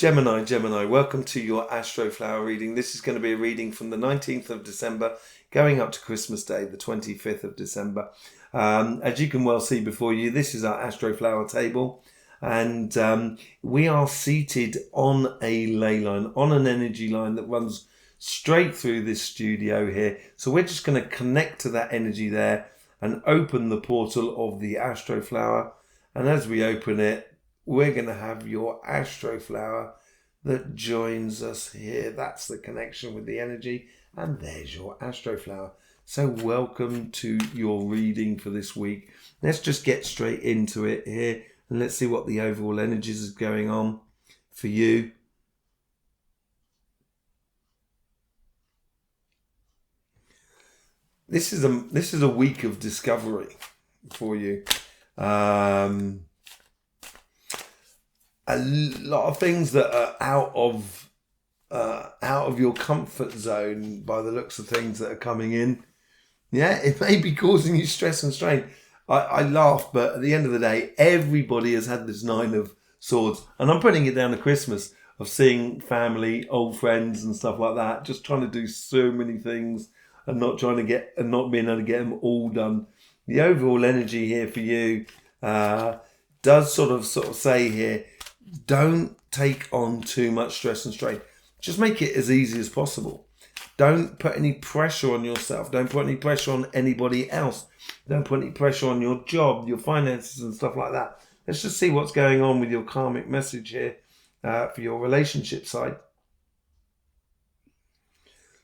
Gemini, welcome to your Astroflower reading. This is going to be a reading from the 19th of December going up to Christmas Day, the 25th of December. As you can well see before you, this is our Astroflower table, and we are seated on a ley line, on an energy line that runs straight through this studio here. So we're just going to connect to that energy there and open the portal of the Astroflower. And as we open it, we're going to have your Astroflower that joins us here. That's the connection with the energy. And there's your Astroflower. So welcome to your reading for this week. Let's just get straight into it here. And let's see what the overall energies is going on for you. This is a week of discovery for you. A lot of things that are out of your comfort zone by the looks of things that are coming in. Yeah, it may be causing you stress and strain. I laugh, but at the end of the day, everybody has had this Nine of Swords, and I'm putting it down to Christmas, of seeing family, old friends and stuff like that, just trying to do so many things and not being able to get them all done. The overall energy here for you does sort of say here, don't take on too much stress and strain. Just make it as easy as possible. Don't put any pressure on yourself. Don't put any pressure on anybody else. Don't put any pressure on your job, your finances and stuff like that. Let's just see what's going on with your karmic message here for your relationship side.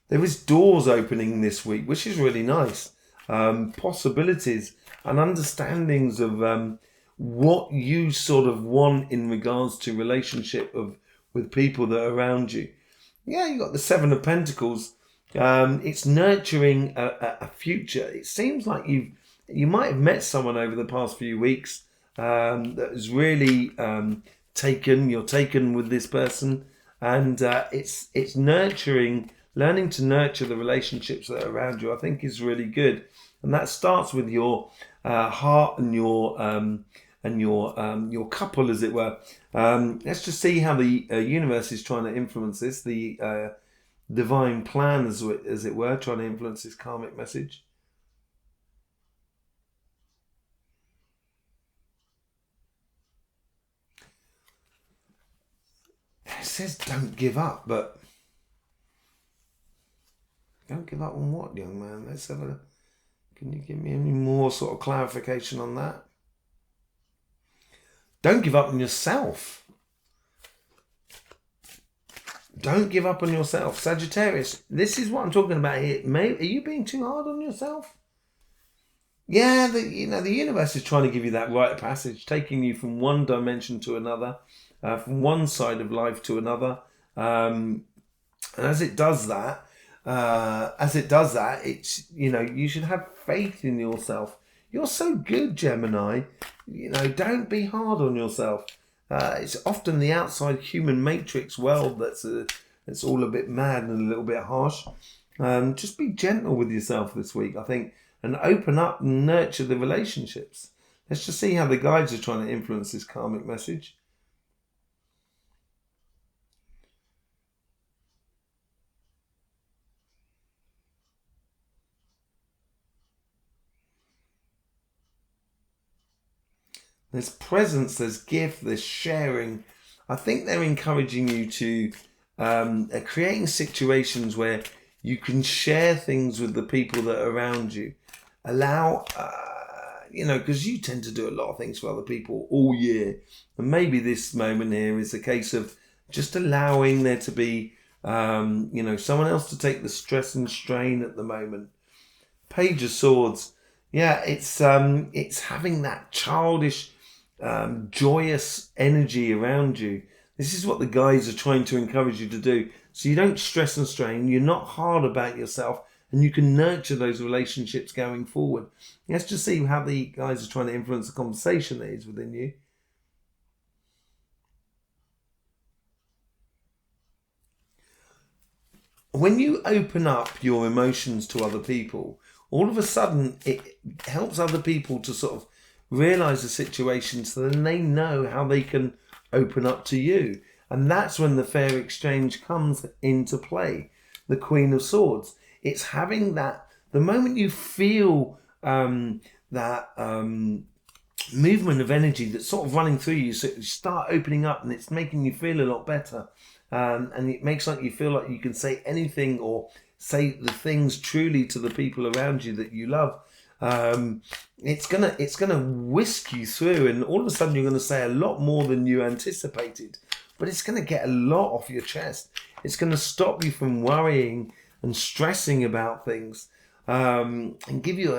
There is doors opening this week, which is really nice. Possibilities and understandings of what you sort of want in regards to relationship with people that are around you. Yeah, you got the Seven of Pentacles. It's nurturing a future. It seems like you might have met someone over the past few weeks that is really you're taken with this person, and it's nurturing, learning to nurture the relationships that are around you. I think is really good, and that starts with your heart and your couple, as it were. Let's just see how the universe is trying to influence this, the divine plan, as it were, trying to influence this karmic message. It says don't give up, but don't give up on what, young man? Let's have a... Can you give me any more sort of clarification on that? Don't give up on yourself. Don't give up on yourself. Sagittarius, this is what I'm talking about here. Are you being too hard on yourself? Yeah, the universe is trying to give you that rite of passage, taking you from one dimension to another, from one side of life to another. And as it does that, it's, you should have faith in yourself. You're so good, Gemini. Don't be hard on yourself. It's often the outside human matrix world that's all a bit mad and a little bit harsh. Just be gentle with yourself this week, I think, and open up and nurture the relationships. Let's just see how the guides are trying to influence this karmic message. There's presence, there's gift, there's sharing. I think they're encouraging you to creating situations where you can share things with the people that are around you. Allow, because you tend to do a lot of things for other people all year. And maybe this moment here is a case of just allowing there to be, someone else to take the stress and strain at the moment. Page of Swords. Yeah, it's having that childish, joyous energy around you. This is what the guides are trying to encourage you to do. So you don't stress and strain, you're not hard about yourself, and you can nurture those relationships going forward. Let's just see how the guides are trying to influence the conversation that is within you. When you open up your emotions to other people, all of a sudden it helps other people to sort of realize the situation, so then they know how they can open up to you. And that's when the fair exchange comes into play. The Queen of Swords. It's having that, the moment you feel that movement of energy that's sort of running through you, so you start opening up and it's making you feel a lot better. And it makes like you feel like you can say anything or say the things truly to the people around you that you love. It's gonna whisk you through, and all of a sudden you're gonna say a lot more than you anticipated. But it's gonna get a lot off your chest. It's gonna stop you from worrying and stressing about things, and give you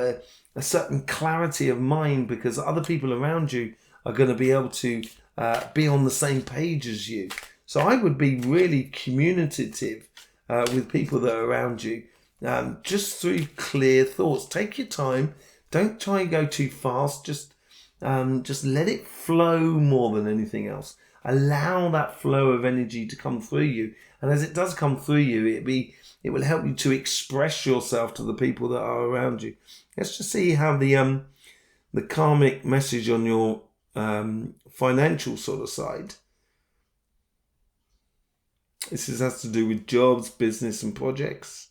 a certain clarity of mind, because other people around you are going to be able to be on the same page as you. So I would be really communicative with people that are around you, just through clear thoughts. Take your time. Don't try and go too fast. Just let it flow more than anything else. Allow that flow of energy to come through you. And as it does come through you, it will help you to express yourself to the people that are around you. Let's just see how the karmic message on your financial sort of side. This has to do with jobs, business, and projects.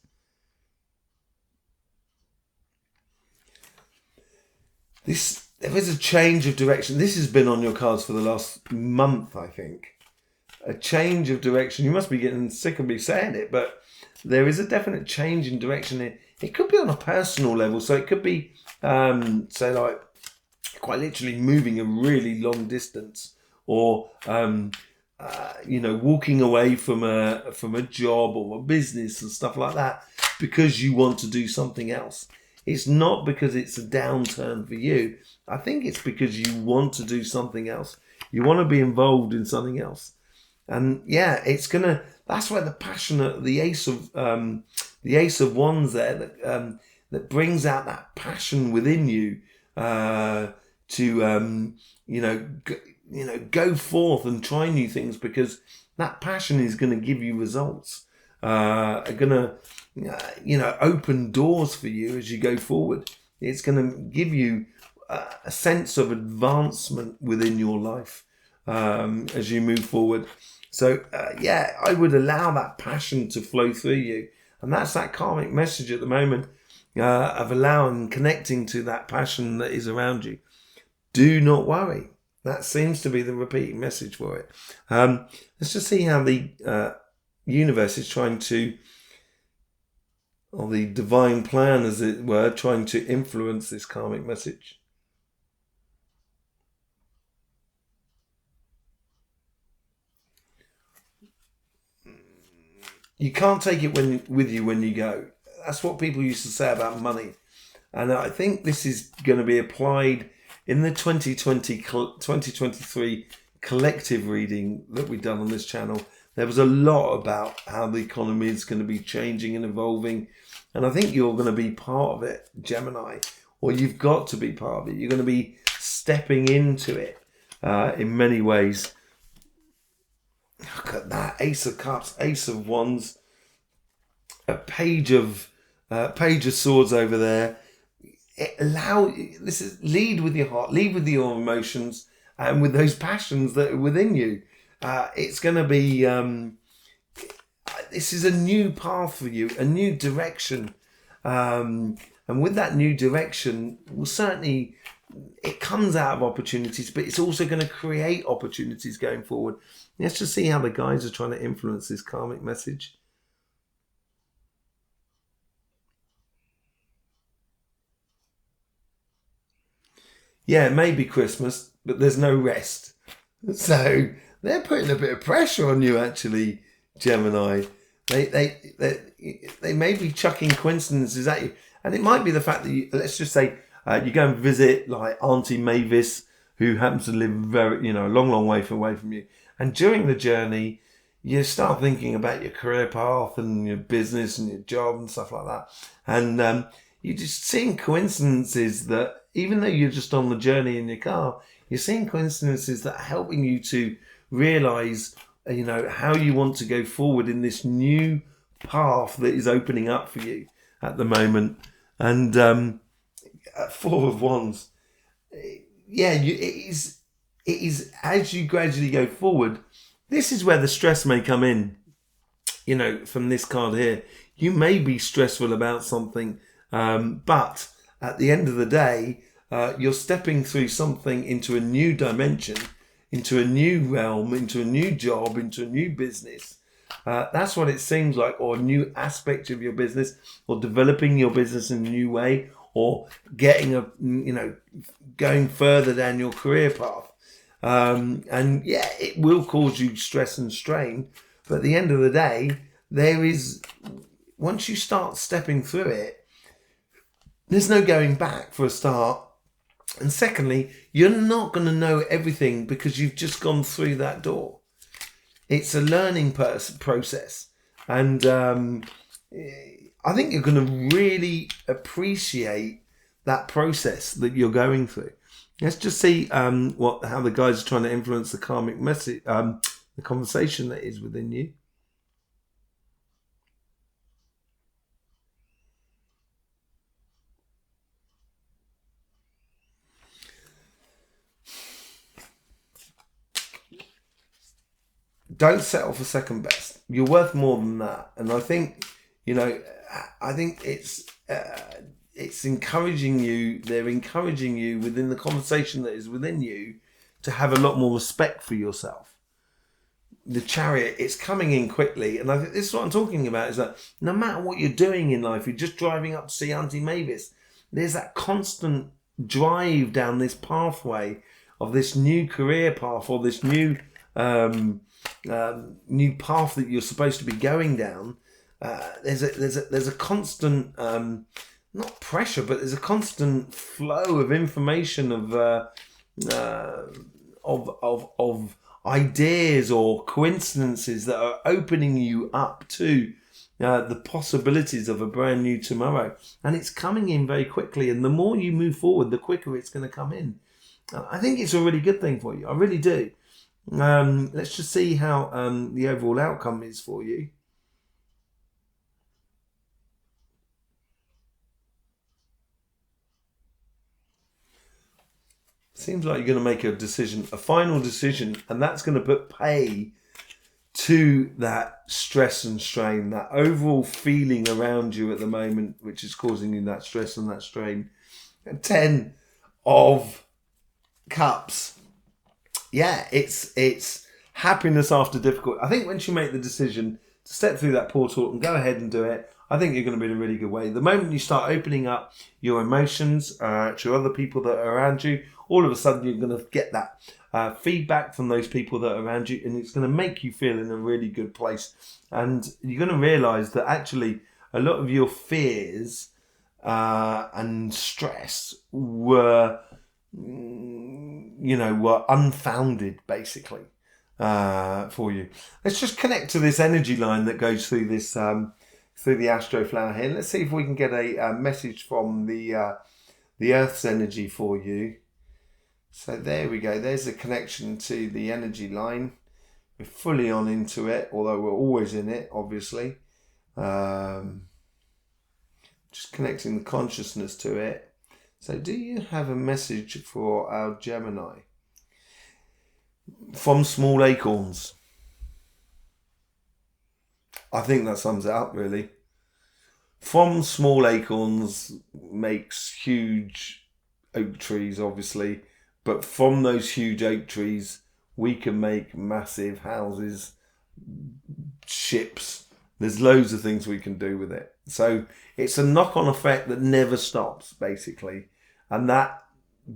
There is a change of direction. This has been on your cards for the last month, I think. A change of direction. You must be getting sick of me saying it, but there is a definite change in direction. It could be on a personal level. So it could be, say, like quite literally moving a really long distance, or walking away from a job or a business and stuff like that, because you want to do something else. It's not because it's a downturn for you. I think it's because you want to do something else. You want to be involved in something else. And yeah, that's where the passionate, the Ace of Wands there, that brings out that passion within you, to go forth and try new things, because that passion is going to give you results, are going to open doors for you as you go forward. It's going to give you a sense of advancement within your life as you move forward. So I would allow that passion to flow through you, and that's that karmic message at the moment, of allowing, connecting to that passion that is around you. Do not worry. That seems to be the repeating message for it. Let's just see how the universe is trying to, or the divine plan, as it were, trying to influence this karmic message. You can't take it with you when you go. That's what people used to say about money. And I think this is going to be applied in the 2023 collective reading that we've done on this channel. There was a lot about how the economy is going to be changing and evolving. And I think you're going to be part of it, Gemini, or you've got to be part of it. You're going to be stepping into it in many ways. Look at that. Ace of Cups, Ace of Wands, a page of swords over there. Lead with your heart, lead with your emotions, and with those passions that are within you. It's going to be, this is a new path for you, a new direction. And with that new direction, well, certainly it comes out of opportunities, but it's also going to create opportunities going forward. Let's just see how the guides are trying to influence this karmic message. Yeah, it may be Christmas, but there's no rest. So they're putting a bit of pressure on you, actually, Gemini. They may be chucking coincidences at you. And it might be the fact that let's just say you go and visit like Auntie Mavis, who happens to live a long way away from you. And during the journey, you start thinking about your career path and your business and your job and stuff like that. And you're just seeing coincidences that, even though you're just on the journey in your car, you're seeing coincidences that are helping you to realize, how you want to go forward in this new path that is opening up for you at the moment. And Four of Wands, it is as you gradually go forward, This is where the stress may come in. You know, from this card here, you may be stressful about something, but at the end of the day, you're stepping through something into a new dimension, into a new realm, into a new job, into a new business. That's what it seems like, or a new aspect of your business, or developing your business in a new way, or getting going further down your career path. And yeah, it will cause you stress and strain, but at the end of the day, once you start stepping through it, there's no going back for a start. And secondly, you're not going to know everything because you've just gone through that door. It's a learning process. And I think you're going to really appreciate that process that you're going through. Let's just see how the guys are trying to influence the karmic message, the conversation that is within you. Don't settle for second best. You're worth more than that. And I think, it's encouraging you. They're encouraging you within the conversation that is within you to have a lot more respect for yourself. The Chariot, it's coming in quickly. And I think this is what I'm talking about, is that no matter what you're doing in life, you're just driving up to see Auntie Mavis, there's that constant drive down this pathway of this new career path, or this new new path that you're supposed to be going down. There's a constant not pressure, but there's a constant flow of information, of ideas or coincidences that are opening you up to the possibilities of a brand new tomorrow. And it's coming in very quickly, and the more you move forward, the quicker it's going to come in. I think it's a really good thing for you. I really do. Let's just see how the overall outcome is for you. Seems like you're going to make a decision, a final decision, and that's going to put pay to that stress and strain, that overall feeling around you at the moment, which is causing you that stress and that strain. 10 of Cups. Yeah, it's happiness after difficult. I think once you make the decision to step through that portal and go ahead and do it, I think you're going to be in a really good way. The moment you start opening up your emotions to other people that are around you, all of a sudden you're going to get that feedback from those people that are around you, and it's going to make you feel in a really good place. And you're going to realise that actually a lot of your fears and stress were unfounded, basically, for you. Let's just connect to this energy line that goes through this through the Astroflower here. Let's see if we can get a message from the Earth's energy for you. So there we go. There's a connection to the energy line. We're fully on into it, although we're always in it, obviously. Just connecting the consciousness to it. So do you have a message for our Gemini? From small acorns. I think that sums it up, really. From small acorns makes huge oak trees, obviously. But from those huge oak trees, we can make massive houses, ships. There's loads of things we can do with it. So it's a knock-on effect that never stops, basically. And that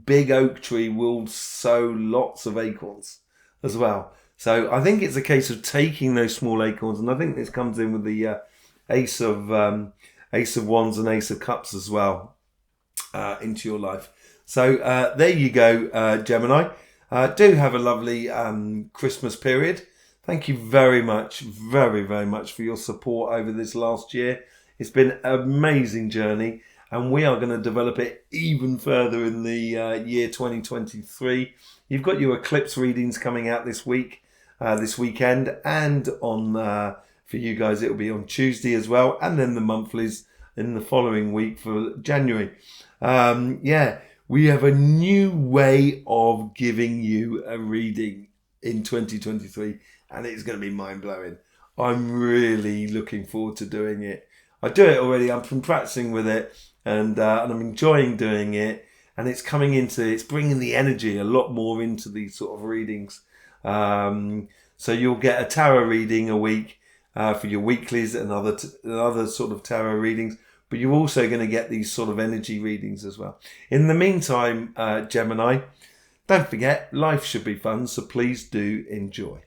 big oak tree will sow lots of acorns as well. So I think it's a case of taking those small acorns, and I think this comes in with the Ace of Wands and Ace of Cups as well into your life. So there you go, Gemini. Do have a lovely Christmas period. Thank you very much, very, very much for your support over this last year. It's been an amazing journey, and we are going to develop it even further in the year 2023. You've got your eclipse readings coming out this week, this weekend, and on for you guys it'll be on Tuesday as well, and then the monthlies in the following week for January. We have a new way of giving you a reading in 2023, and it's going to be mind-blowing. I'm really looking forward to doing it. I do it already. I've been practicing with it, and I'm enjoying doing it. And it's bringing the energy a lot more into these sort of readings. So you'll get a tarot reading a week for your weeklies and other sort of tarot readings. But you're also going to get these sort of energy readings as well. In the meantime, Gemini, don't forget, life should be fun. So please do enjoy.